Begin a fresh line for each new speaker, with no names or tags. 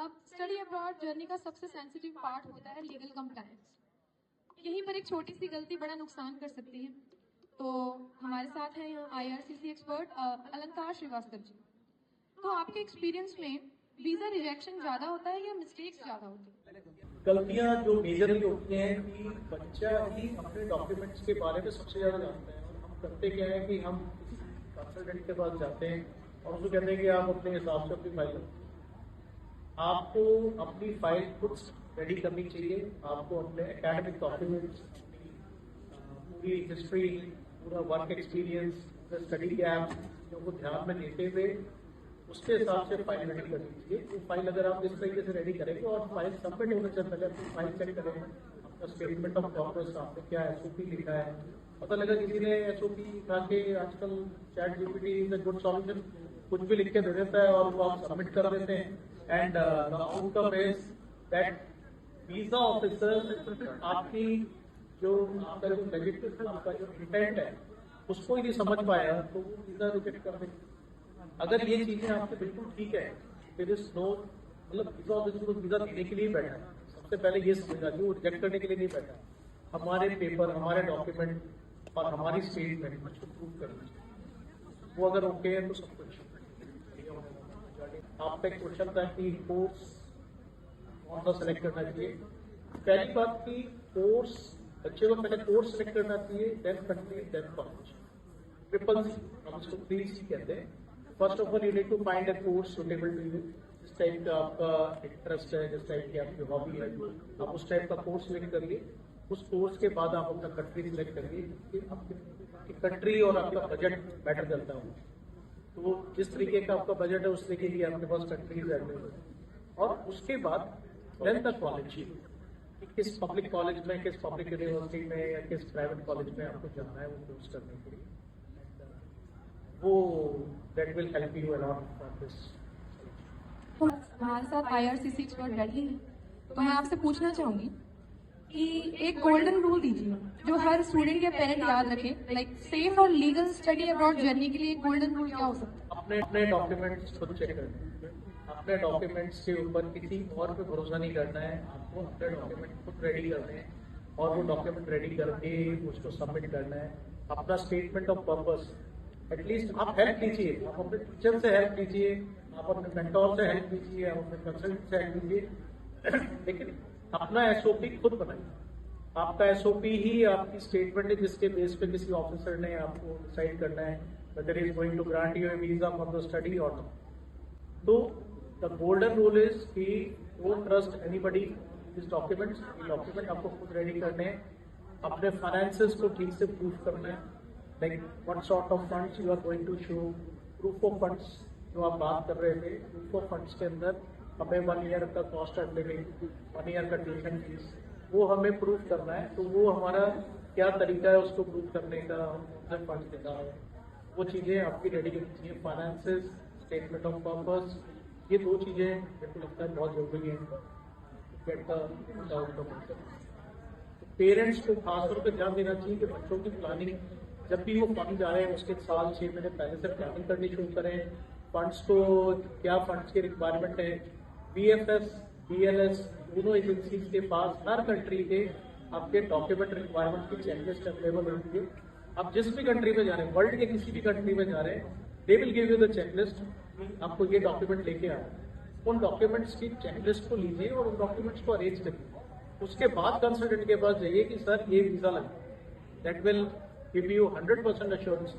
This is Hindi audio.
अब स्टडी अब्रॉड जर्नी का सबसे सेंसिटिव पार्ट होता है लीगल कंप्लायंस। यहीं पर एक छोटी सी गलती बड़ा नुकसान कर सकती है। तो हमारे साथ हैं यहाँ IRCC एक्सपर्ट अलंकार श्रीवास्तव जी। तो आपके एक्सपीरियंस में वीजा रिजेक्शन ज्यादा होता है या मिस्टेक्स ज्यादा होती है?
गलतियां जो मेजरली होती हैं कि बच्चा ही अपने डॉक्यूमेंट्स के बारे में सबसे ज्यादा जानता है। और हम करते क्या है कि हम कंसल्टेंट के पास जाते हैं और उसको कहते हैं कि आप अपने हिसाब से अपनी फाइल, आपको अपनी फाइल खुद रेडी करनी चाहिए। आपको अपने एकेडमिक डॉक्यूमेंट्स, पूरी हिस्ट्री, पूरा वर्क एक्सपीरियंस, स्टडी गैप को ध्यान में लेते हुए उसके हिसाब से फाइल रेडी करनी चाहिए। तो फाइल अगर आप इस तरीके से रेडी करेंगे और फाइल सबमिट होने से पहले अपनी फाइल चेक करें, आपका स्टेटमेंट ऑफ पर्पस, आपने क्या SOP लिखा है। पता लगा किसी ने SOP लिखा के आजकल ChatGPT is a good solution, कुछ भी लिख के दे देता है और वो आप सबमिट कर देते हैं। And the outcome is that visa officer आपकी जो आपका जो लेजिटिमेट, आपका जो इंटेंट है उसको ही नहीं समझ पाया तो वो वीजा रिजेक्ट कर देंगे। अगर ये चीजें आपके बिल्कुल ठीक है, फिर इस नो मतलब वीजा ऑफिसर को वीजा देने के लिए बैठा है। सबसे पहले ये समझना कि वो रिजेक्ट करने के लिए नहीं बैठा। हमारे पेपर, हमारे डॉक्यूमेंट और हमारी स्टेटमेंट उसको प्रूव करना चाहिए। वो अगर ओके है तो सब कुछ। आपका एक क्वेश्चन था कि कोर्स कौन सा सेलेक्ट करना चाहिए। पहली बात की कोर्स, बच्चे को पहले कोर्स सेलेक्ट करना चाहिए, then country, then college. Triple C, हम इसको 3C कहते हैं। First of all you need to find a course suitable to you, जिस टाइप का आपका इंटरेस्ट है, जिस टाइप की आपकी हॉबी है, आप उस टाइप का कोर्स सिलेक्ट करिए। उस कोर्स के बाद आप अपना कंट्री सिलेक्ट करिए कि आपकी कंट्री और आपका बजट मैटर करता है। तो जिस तरीके का आपका बजट है उस तरीके की आपके पास कंट्रीज अवेलेबल है। और उसके बाद देन द कॉलेज, किस पब्लिक कॉलेज में, किस पब्लिक यूनिवर्सिटी में या किस प्राइवेट कॉलेज में आपको जाना है वो कोर्स करने के लिए, वो that will help you a lot for this.
हमारे साथ IRCC एक्सपर्ट बैठे हैं, तो मैं आपसे पूछना चाहूंगी कि एक गोल्डन रूल दीजिए जो हर स्टूडेंट या पेरेंट याद रखे, लाइक सेफ और लीगल स्टडी अब्रॉड जर्नी के लिए एक गोल्डन रूल क्या हो सकता है?
अपने डॉक्यूमेंट्स खुद चेक करने, अपने डॉक्यूमेंट्स के ऊपर किसी और पे भरोसा नहीं करना है। आपको अपने डॉक्यूमेंट खुद रेडी करने हैं और वो डॉक्यूमेंट रेडी करके उसको सबमिट करना है। अपना स्टेटमेंट ऑफ पर्पस, एटलीस्ट आप हेल्प लीजिए, आप अपने टीचर से हेल्प लीजिए, आप अपने मेंटोर से हेल्प लीजिए, आप अपने कंसल्टेंट से हेल्प लीजिए, लेकिन अपना SOP खुद बनाइए। आपका SOP ही आपकी स्टेटमेंट है जिसके बेस पे किसी ऑफिसर ने आपको डिसाइड करना है whether he is going to grant you a visa for the study or not. तो द गोल्डन रूल इज कि don't trust anybody this documents. ये डॉक्यूमेंट आपको खुद रेडी करने हैं, अपने फाइनेंसेस को ठीक से प्रूफ करना है, like what sort of funds you are going to show. Proof of funds जो आप बात कर रहे थे, प्रूफ ऑफ फंड्स के अंदर हमें 1 ईयर का कॉस्ट ऑफ लिविंग, 1 ईयर का ट्यूशन फीस, वो हमें प्रूफ करना है। तो वो हमारा क्या तरीका है उसको प्रूफ करने का, हम फंड्स देता है, वो चीज़ें आपकी रेडी करनी चाहिए। फाइनेंसेस, स्टेटमेंट ऑफ पर्पस, ये 2 चीज़ें मेरे को लगता है बहुत जरूरी है गेट द आउटकम। पेरेंट्स को खासतौर पर ध्यान देना चाहिए कि बच्चों की प्लानिंग, जब भी वो फंड जा रहे हैं उसके 6 महीने पहले से प्लानिंग करनी शुरू करें। फंड्स को क्या फंड्स की रिक्वायरमेंट है, BFS, BLS दोनों एजेंसीज के पास हर कंट्री के आपके डॉक्यूमेंट रिक्वायरमेंट की चेकलिस्ट अवेलेबल होती है। आप जिस भी कंट्री में जा रहे हैं, वर्ल्ड के किसी भी कंट्री में जा रहे हैं, they will give you the checklist, आपको ये डॉक्यूमेंट लेके आना। उन डॉक्यूमेंट्स की चेकलिस्ट को लीजिए और उन डॉक्यूमेंट्स को अरेंज करिए। उसके बाद कंसल्टेंट के पास जाइए कि सर ये वीजा लगा, that will give you 100% assurance